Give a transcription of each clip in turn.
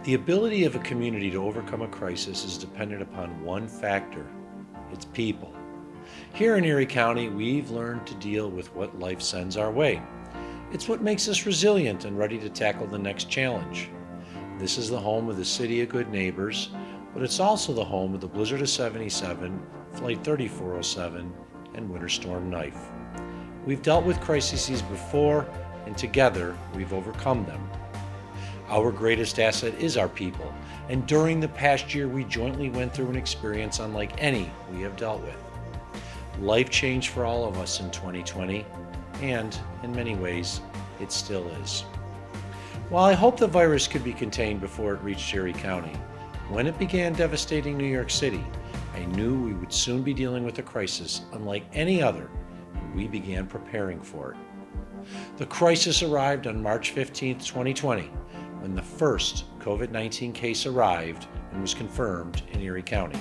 The ability of a community to overcome a crisis is dependent upon one factor: its people. Here in Erie County, we've learned to deal with what life sends our way. It's what makes us resilient and ready to tackle the next challenge. This is the home of the City of Good Neighbors, but it's also the home of the Blizzard of 77, Flight 3407, and Winter Storm Knife. We've dealt with crises before, and together we've overcome them. Our greatest asset is our people, and during the past year we jointly went through an experience unlike any we have dealt with. Life changed for all of us in 2020, and in many ways, it still is. While I hoped the virus could be contained before it reached Erie County, when it began devastating New York City, I knew we would soon be dealing with a crisis unlike any other, and we began preparing for it. The crisis arrived on March 15, 2020, when the first COVID-19 case arrived and was confirmed in Erie County.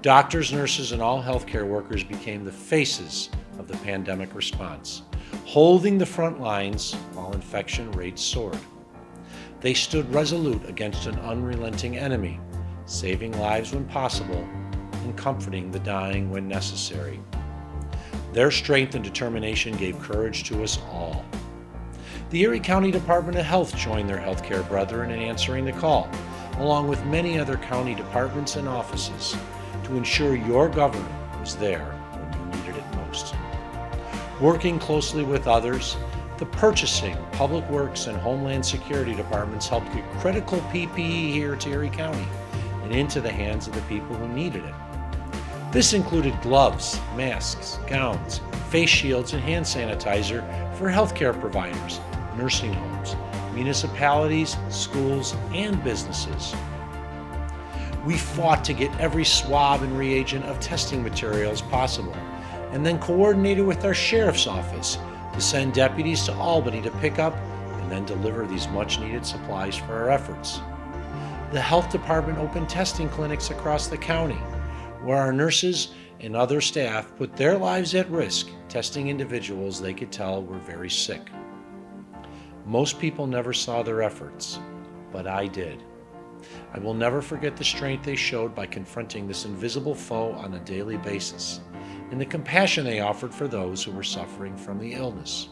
Doctors, nurses, and all healthcare workers became the faces of the pandemic response, holding the front lines while infection rates soared. They stood resolute against an unrelenting enemy, saving lives when possible and comforting the dying when necessary. Their strength and determination gave courage to us all. The Erie County Department of Health joined their healthcare brethren in answering the call, along with many other county departments and offices, to ensure your government was there when you needed it most. Working closely with others, the purchasing, public works, and homeland security departments helped get critical PPE here to Erie County and into the hands of the people who needed it. This included gloves, masks, gowns, face shields, and hand sanitizer for healthcare providers, nursing homes, municipalities, schools, and businesses. We fought to get every swab and reagent of testing materials possible, and then coordinated with our sheriff's office to send deputies to Albany to pick up and then deliver these much-needed supplies for our efforts. The health department opened testing clinics across the county, where our nurses and other staff put their lives at risk testing individuals they could tell were very sick. Most people never saw their efforts, but I did. I will never forget the strength they showed by confronting this invisible foe on a daily basis, and the compassion they offered for those who were suffering from the illness.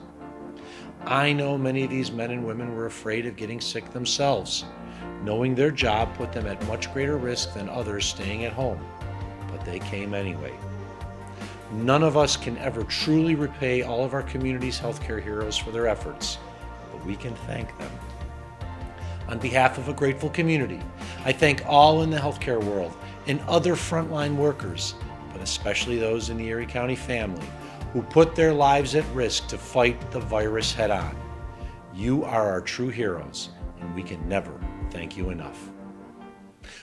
I know many of these men and women were afraid of getting sick themselves, knowing their job put them at much greater risk than others staying at home, but they came anyway. None of us can ever truly repay all of our community's healthcare heroes for their efforts, but we can thank them. On behalf of a grateful community, I thank all in the healthcare world and other frontline workers, but especially those in the Erie County family who put their lives at risk to fight the virus head on. You are our true heroes, and we can never thank you enough.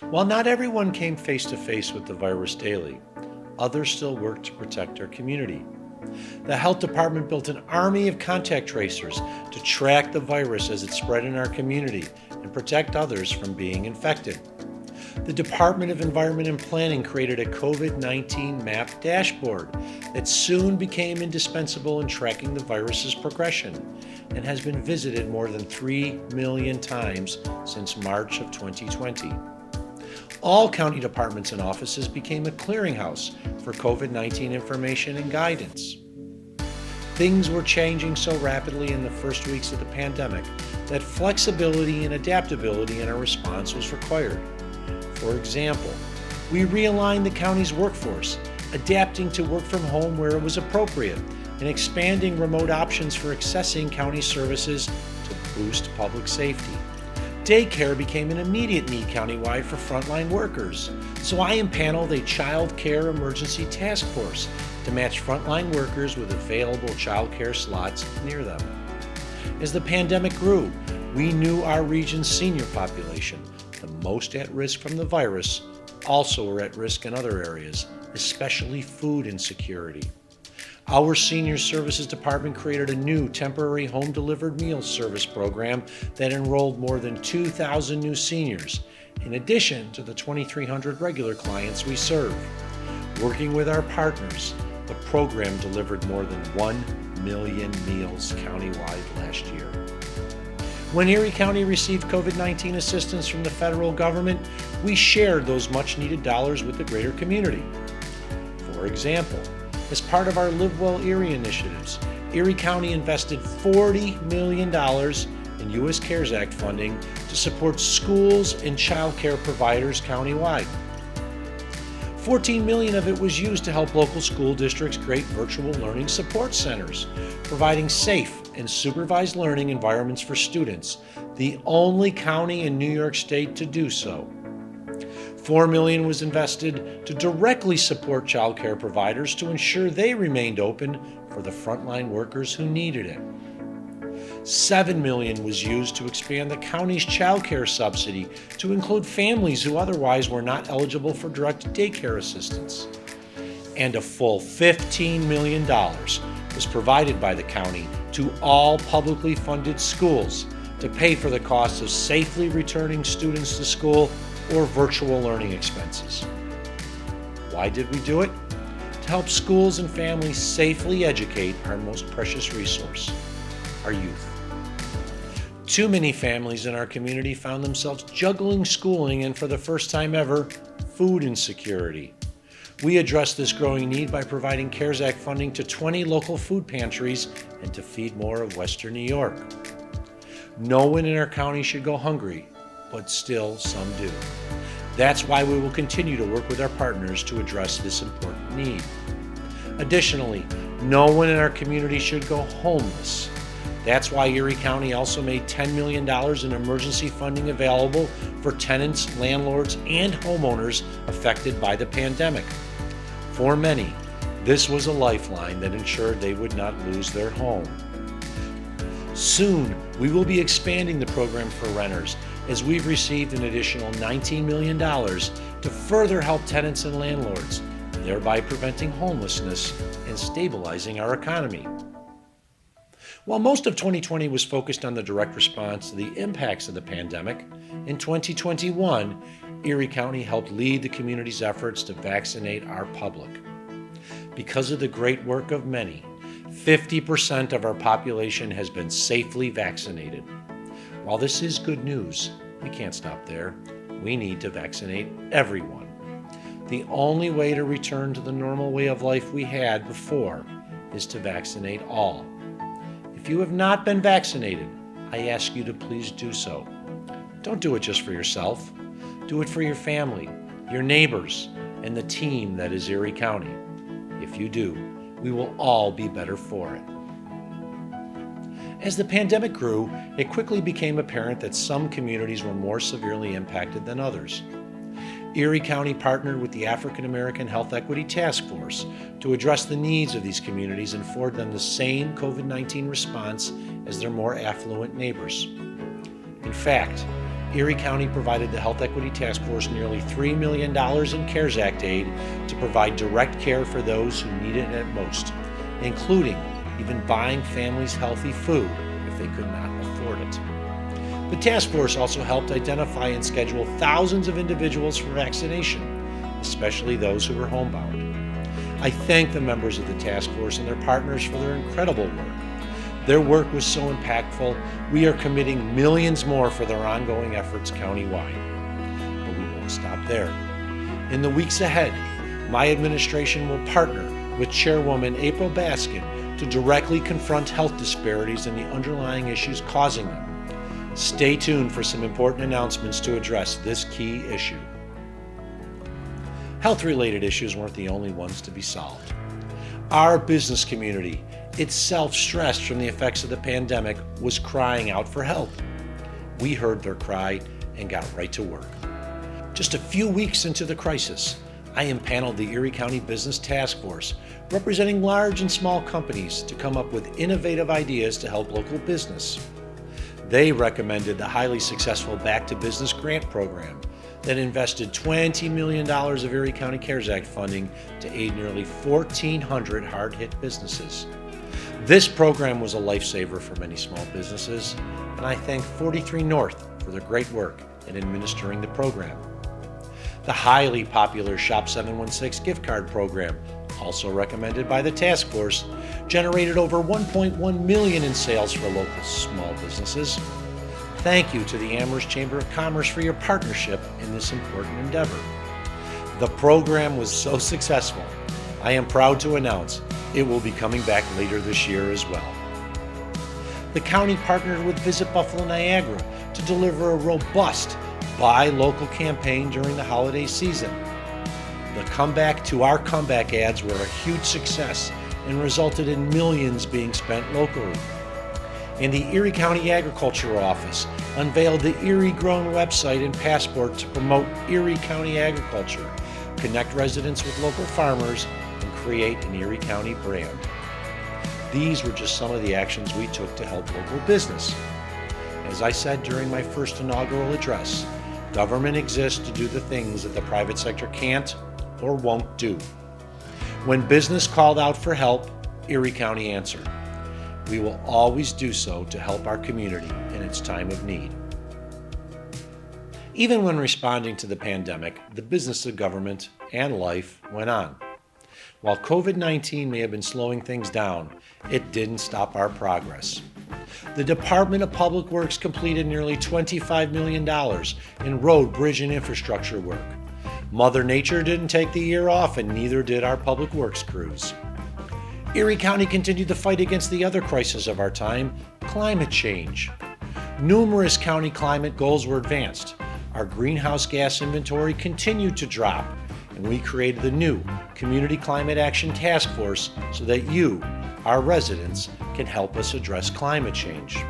While not everyone came face to face with the virus daily, others still worked to protect our community. The health department built an army of contact tracers to track the virus as it spread in our community and protect others from being infected. The Department of Environment and Planning created a COVID-19 map dashboard that soon became indispensable in tracking the virus's progression and has been visited more than 3 million times since March of 2020. All county departments and offices became a clearinghouse for COVID-19 information and guidance. Things were changing so rapidly in the first weeks of the pandemic that flexibility and adaptability in our response was required. For example, we realigned the county's workforce, adapting to work from home where it was appropriate, and expanding remote options for accessing county services to boost public safety. Daycare became an immediate need countywide for frontline workers, so I impaneled a child care emergency task force to match frontline workers with available child care slots near them. As the pandemic grew, we knew our region's senior population, the most at risk from the virus, also were at risk in other areas, especially food insecurity. Our Senior Services Department created a new temporary home-delivered meals service program that enrolled more than 2,000 new seniors, in addition to the 2,300 regular clients we serve. Working with our partners, the program delivered more than 1 million meals countywide last year. When Erie County received COVID-19 assistance from the federal government, we shared those much-needed dollars with the greater community. For example, as part of our Live Well Erie initiatives, Erie County invested $40 million in U.S. CARES Act funding to support schools and child care providers countywide. $14 million of it was used to help local school districts create virtual learning support centers, providing safe and supervised learning environments for students, the only county in New York State to do so. $4 million was invested to directly support child care providers to ensure they remained open for the frontline workers who needed it. $7 million was used to expand the county's child care subsidy to include families who otherwise were not eligible for direct daycare assistance. And a full $15 million was provided by the county to all publicly funded schools to pay for the cost of safely returning students to school or virtual learning expenses. Why did we do it? To help schools and families safely educate our most precious resource, our youth. Too many families in our community found themselves juggling schooling and, for the first time ever, food insecurity. We addressed this growing need by providing CARES Act funding to 20 local food pantries and to feed more of Western New York. No one in our county should go hungry, but still some do. That's why we will continue to work with our partners to address this important need. Additionally, no one in our community should go homeless. That's why Erie County also made $10 million in emergency funding available for tenants, landlords, and homeowners affected by the pandemic. For many, this was a lifeline that ensured they would not lose their home. Soon, we will be expanding the program for renters, as we've received an additional $19 million to further help tenants and landlords, thereby preventing homelessness and stabilizing our economy. While most of 2020 was focused on the direct response to the impacts of the pandemic, in 2021, Erie County helped lead the community's efforts to vaccinate our public. Because of the great work of many, 50% of our population has been safely vaccinated. While this is good news, we can't stop there. We need to vaccinate everyone. The only way to return to the normal way of life we had before is to vaccinate all. If you have not been vaccinated, I ask you to please do so. Don't do it just for yourself. Do it for your family, your neighbors, and the team that is Erie County. If you do, we will all be better for it. As the pandemic grew, it quickly became apparent that some communities were more severely impacted than others. Erie County partnered with the African American Health Equity Task Force to address the needs of these communities and afford them the same COVID-19 response as their more affluent neighbors. In fact, Erie County provided the Health Equity Task Force nearly $3 million in CARES Act aid to provide direct care for those who need it at most, including even buying families healthy food if they could not afford it. The task force also helped identify and schedule thousands of individuals for vaccination, especially those who were homebound. I thank the members of the task force and their partners for their incredible work. Their work was so impactful, we are committing millions more for their ongoing efforts countywide. But we won't stop there. In the weeks ahead, my administration will partner with Chairwoman April Baskin to directly confront health disparities and the underlying issues causing them. Stay tuned for some important announcements to address this key issue. Health-related issues weren't the only ones to be solved. Our business community, itself stressed from the effects of the pandemic, was crying out for help. We heard their cry and got right to work. Just a few weeks into the crisis, I impaneled the Erie County Business Task Force, representing large and small companies, to come up with innovative ideas to help local business. They recommended the highly successful Back to Business grant program that invested $20 million of Erie County CARES Act funding to aid nearly 1,400 hard-hit businesses. This program was a lifesaver for many small businesses, and I thank 43 North for their great work in administering the program. The highly popular Shop 716 gift card program, also recommended by the task force, generated over $1.1 million in sales for local small businesses. Thank you to the Amherst Chamber of Commerce for your partnership in this important endeavor. The program was so successful, I am proud to announce it will be coming back later this year as well. The county partnered with Visit Buffalo Niagara to deliver a robust Buy Local campaign during the holiday season. The comeback to our comeback ads were a huge success and resulted in millions being spent locally. And the Erie County Agriculture Office unveiled the Erie Grown website and passport to promote Erie County agriculture, connect residents with local farmers, and create an Erie County brand. These were just some of the actions we took to help local business. As I said during my first inaugural address, government exists to do the things that the private sector can't or won't do. When business called out for help, Erie County answered. We will always do so to help our community in its time of need. Even when responding to the pandemic, the business of government and life went on. While COVID-19 may have been slowing things down, it didn't stop our progress. The Department of Public Works completed nearly $25 million in road, bridge, and infrastructure work. Mother Nature didn't take the year off, and neither did our public works crews. Erie County continued the fight against the other crisis of our time, climate change. Numerous county climate goals were advanced. Our greenhouse gas inventory continued to drop, and we created the new Community Climate Action Task Force so that you, our residents, can help us address climate change.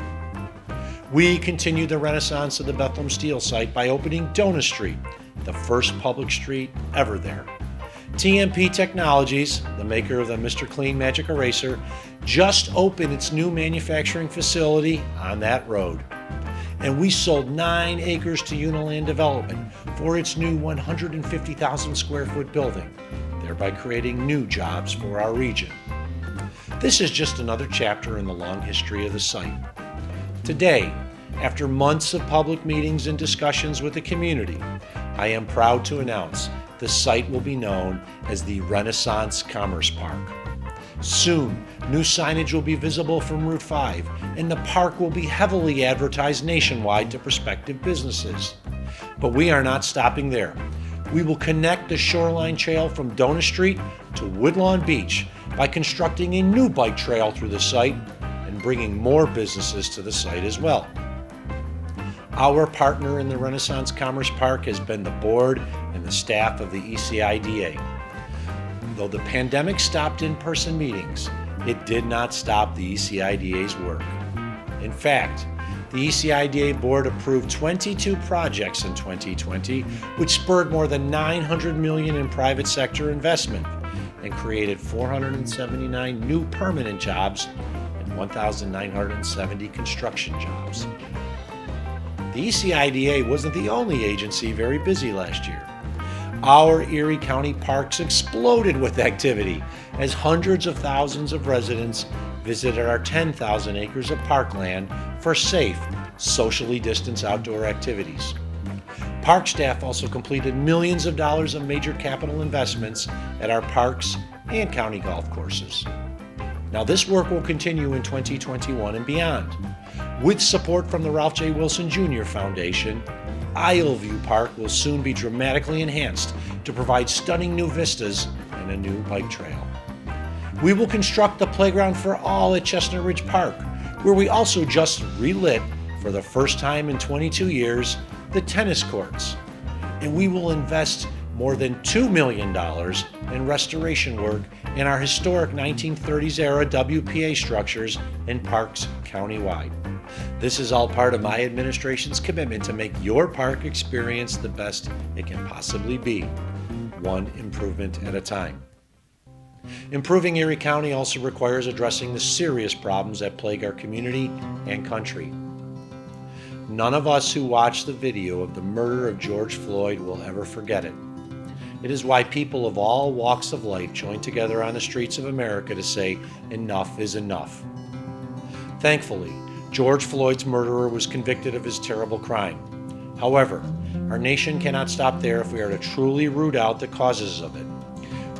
We continued the renaissance of the Bethlehem Steel site by opening Donut Street, the first public street ever there. TMP Technologies, the maker of the Mr. Clean Magic Eraser, just opened its new manufacturing facility on that road. And we sold 9 acres to Uniland Development for its new 150,000 square foot building, thereby creating new jobs for our region. This is just another chapter in the long history of the site. Today, after months of public meetings and discussions with the community, I am proud to announce the site will be known as the Renaissance Commerce Park. Soon, new signage will be visible from Route 5, and the park will be heavily advertised nationwide to prospective businesses. But we are not stopping there. We will connect the shoreline trail from Donut Street to Woodlawn Beach by constructing a new bike trail through the site and bringing more businesses to the site as well. Our partner in the Renaissance Commerce Park has been the board and the staff of the ECIDA. Though the pandemic stopped in-person meetings, it did not stop the ECIDA's work. In fact, the ECIDA board approved 22 projects in 2020, which spurred more than $900 million in private sector investment and created 479 new permanent jobs and 1,970 construction jobs. The ECIDA wasn't the only agency very busy last year. Our Erie County parks exploded with activity as hundreds of thousands of residents visited our 10,000 acres of parkland for safe, socially distanced outdoor activities. Park staff also completed millions of dollars of major capital investments at our parks and county golf courses. Now this work will continue in 2021 and beyond. With support from the Ralph J. Wilson Jr. Foundation, Isleview Park will soon be dramatically enhanced to provide stunning new vistas and a new bike trail. We will construct the playground for all at Chestnut Ridge Park, where we also just relit, for the first time in 22 years, the tennis courts. And we will invest more than $2 million in restoration work in our historic 1930s era WPA structures and parks countywide. This is all part of my administration's commitment to make your park experience the best it can possibly be, one improvement at a time. Improving Erie County also requires addressing the serious problems that plague our community and country. None of us who watched the video of the murder of George Floyd will ever forget it. It is why people of all walks of life join together on the streets of America to say enough is enough. Thankfully, George Floyd's murderer was convicted of his terrible crime. However, our nation cannot stop there if we are to truly root out the causes of it.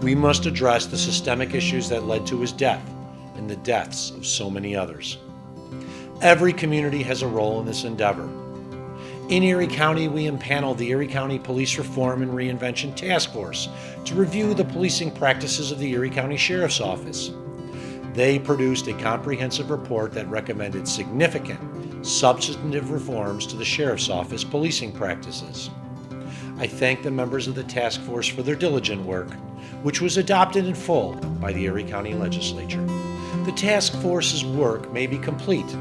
We must address the systemic issues that led to his death and the deaths of so many others. Every community has a role in this endeavor. In Erie County, we impaneled the Erie County Police Reform and Reinvention Task Force to review the policing practices of the Erie County Sheriff's Office. They produced a comprehensive report that recommended significant, substantive reforms to the Sheriff's Office policing practices. I thank the members of the task force for their diligent work, which was adopted in full by the Erie County Legislature. The task force's work may be complete,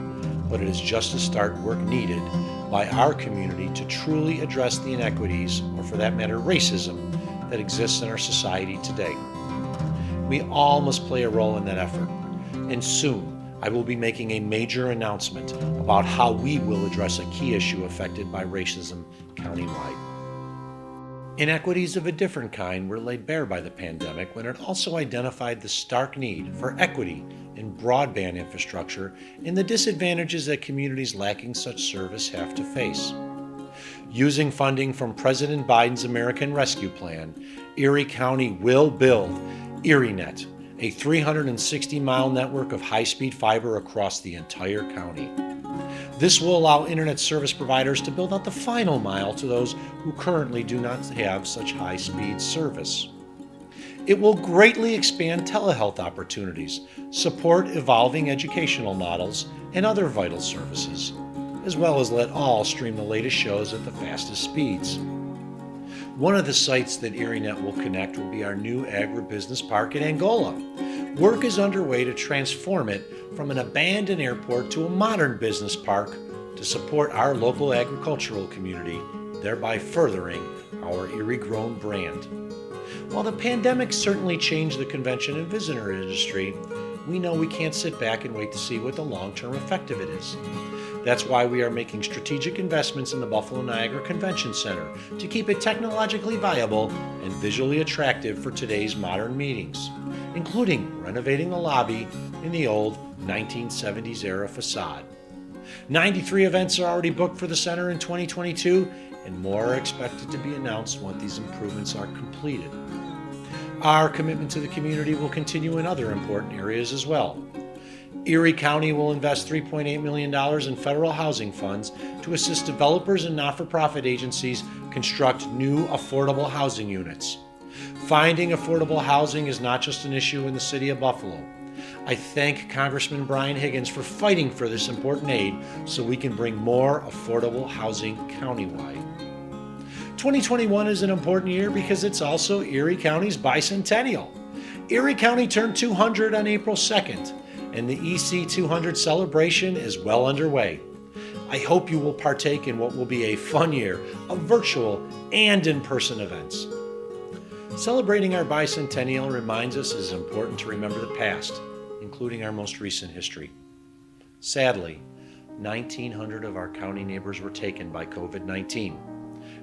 but it is just a start work needed by our community to truly address the inequities, or for that matter, racism, that exists in our society today. We all must play a role in that effort, and soon I will be making a major announcement about how we will address a key issue affected by racism countywide. Inequities of a different kind were laid bare by the pandemic when it also identified the stark need for equity in broadband infrastructure and the disadvantages that communities lacking such service have to face. Using funding from President Biden's American Rescue Plan, Erie County will build ErieNet, a 360-mile network of high-speed fiber across the entire county. This will allow internet service providers to build out the final mile to those who currently do not have such high-speed service. It will greatly expand telehealth opportunities, support evolving educational models, and other vital services, as well as let all stream the latest shows at the fastest speeds. One of the sites that ErieNet will connect will be our new agribusiness park in Angola. Work is underway to transform it from an abandoned airport to a modern business park to support our local agricultural community, thereby furthering our Erie-grown brand. While the pandemic certainly changed the convention and visitor industry, we know we can't sit back and wait to see what the long-term effect of it is. That's why we are making strategic investments in the Buffalo Niagara Convention Center to keep it technologically viable and visually attractive for today's modern meetings, including renovating the lobby in the old 1970s-era facade. 93 events are already booked for the center in 2022, and more are expected to be announced once these improvements are completed. Our commitment to the community will continue in other important areas as well. Erie County will invest $3.8 million in federal housing funds to assist developers and not-for-profit agencies construct new affordable housing units. Finding affordable housing is not just an issue in the city of Buffalo. I thank Congressman Brian Higgins for fighting for this important aid so we can bring more affordable housing countywide. 2021 is an important year because it's also Erie County's bicentennial. Erie County turned 200 on April 2nd, and the EC 200 celebration is well underway. I hope you will partake in what will be a fun year of virtual and in-person events. Celebrating our bicentennial reminds us it is important to remember the past, including our most recent history. Sadly, 1,900 of our county neighbors were taken by COVID-19.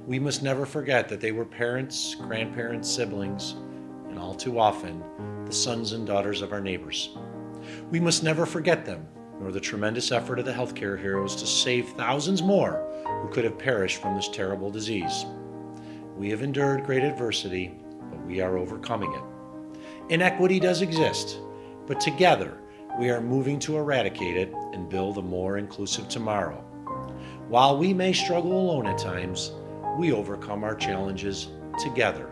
We must never forget that they were parents, grandparents, siblings, and all too often, the sons and daughters of our neighbors. We must never forget them, nor the tremendous effort of the healthcare heroes to save thousands more who could have perished from this terrible disease. We have endured great adversity, but we are overcoming it. Inequity does exist, but together we are moving to eradicate it and build a more inclusive tomorrow. While we may struggle alone at times, we overcome our challenges together.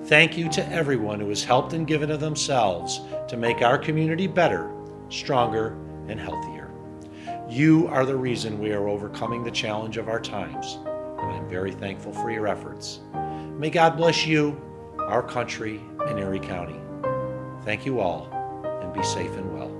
Thank you to everyone who has helped and given of themselves to make our community better, stronger, and healthier. You are the reason we are overcoming the challenge of our times, and I'm very thankful for your efforts. May God bless you, our country, and Erie County. Thank you all, and be safe and well.